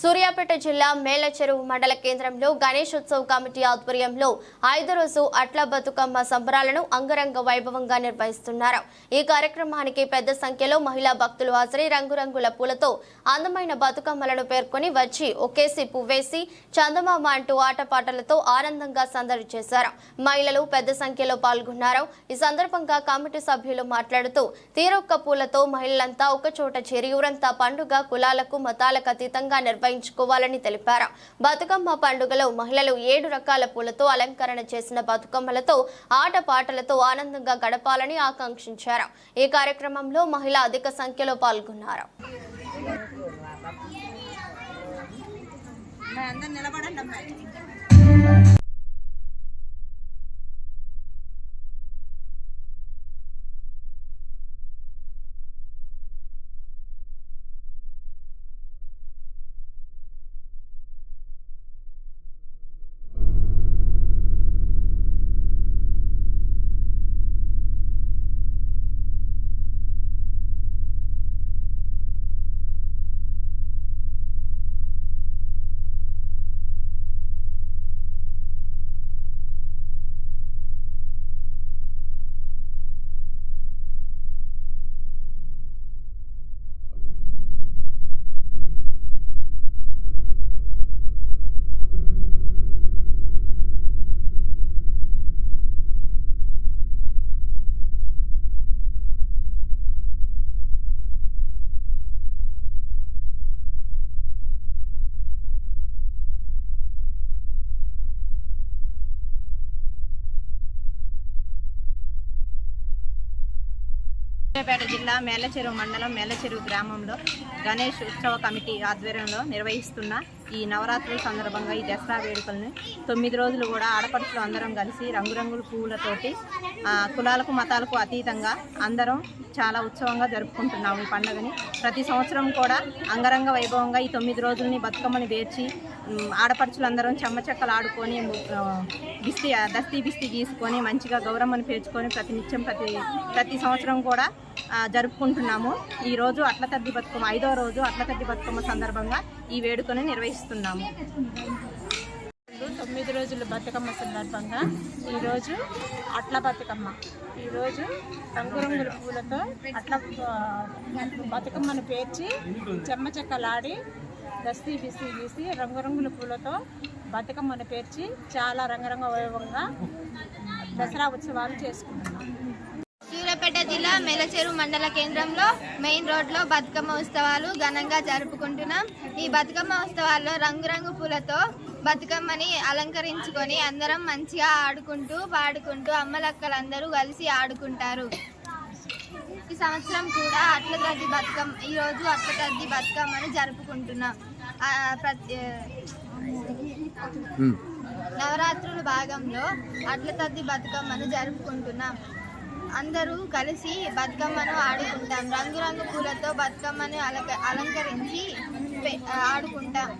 సూర్యాపేట జిల్లా మేలచెరువు మండల కేంద్రంలో గణేశోత్సవ కమిటీ ఆధ్వర్యంలో 5వ రోజు అట్ల బతుకమ్మ సంబరాలను అంగరంగ వైభవంగా నిర్వహిస్తున్నారు. ఈ కార్యక్రమానికి పెద్ద సంఖ్యలో మహిళా భక్తులు హాజరై రంగురంగుల పూలతో అందమైన బతుకమ్మలను పేర్కొని వచ్చి ఒకేసి పువ్వేసి చందమామ అంటూ ఆటపాటలతో ఆనందంగా సందడి చేశారు. మహిళలు పెద్ద సంఖ్యలో పాల్గొన్నారు. ఈ సందర్భంగా కమిటీ సభ్యులు మాట్లాడుతూ తీరొక్క పూలతో మహిళలంతా ఒకచోట చేరి ఊరంతా పండుగ కులాలకు మతాలకు అతీతంగా నిర్వహించుకోవాలని తెలిపారు. బతుకమ్మ పండుగలో మహిళలు 7 రకాల పూలతో అలంకరణ చేసిన బతుకమ్మలతో ఆటపాటలతో ఆనందంగా గడపాలని ఆకాంక్షించారు. ఈ కార్యక్రమంలో మహిళలు అధిక సంఖ్యలో పాల్గొన్నారు. సూర్యాపేట జిల్లా మేలచెరువు మండలం మేలచెరువు గ్రామంలో గణేష్ ఉత్సవ కమిటీ ఆధ్వర్యంలో నిర్వహిస్తున్న ఈ నవరాత్రుల సందర్భంగా ఈ దసరా వేడుకలను 9 రోజులు కూడా ఆడపడుచులు అందరం కలిసి రంగురంగుల పువ్వులతోటి కులాలకు మతాలకు అతీతంగా అందరం చాలా ఉత్సవంగా జరుపుకుంటున్నాము ఈ పండుగని. ప్రతి సంవత్సరం కూడా అంగరంగ వైభవంగా ఈ 9 రోజులని బతుకమ్మని పేర్చి ఆడపడుచులందరం చెమ్మచెక్కలు ఆడుకొని దస్తీ బిస్తీ గీసుకొని మంచిగా గౌరమ్మని పేర్చుకొని ప్రతి సంవత్సరం కూడా జరుపుకుంటున్నాము. ఈరోజు అట్ల తద్ది బతుకమ్మ 5వ రోజు అట్ల తద్ది బతుకమ్మ సందర్భంగా ఈ వేడుకను నిర్వహిస్తున్నాము. 9 రోజుల బతుకమ్మ సందర్భంగా ఈరోజు అట్ల బతుకమ్మ. ఈరోజు రంగురంగుల పూలతో అట్ల బతుకమ్మను పేర్చి చెమ్మచెక్కలాడి దస్తీ బిస్తీ గీసి రంగురంగుల పూలతో బతుకమ్మను పేర్చి చాలా రంగరంగ వైభవంగా దసరా ఉత్సవాలు చేసుకుంటున్నాం. సూర్యాపేట జిల్లా మేలచెరువు మండల కేంద్రంలో మెయిన్ రోడ్లో బతుకమ్మ ఉత్సవాలు ఘనంగా జరుపుకుంటున్నాం. ఈ బతుకమ్మ ఉత్సవాల్లో రంగురంగు పూలతో బతుకమ్మని అలంకరించుకొని అందరం మంచిగా ఆడుకుంటూ పాడుకుంటూ అమ్మలక్కలందరూ కలిసి ఆడుకుంటారు. ఈ సంవత్సరం కూడా ఈరోజు అట్ల తద్ది బతుకమ్మని జరుపుకుంటున్నాం. నవరాత్రుల భాగంలో అట్ల తద్ది బతుకమ్మను జరుపుకుంటున్నాం. అందరూ కలిసి బతుకమ్మను ఆడుకుంటాం. రంగురంగు పూలతో బతుకమ్మను అలంకరించి ఆడుకుంటాం.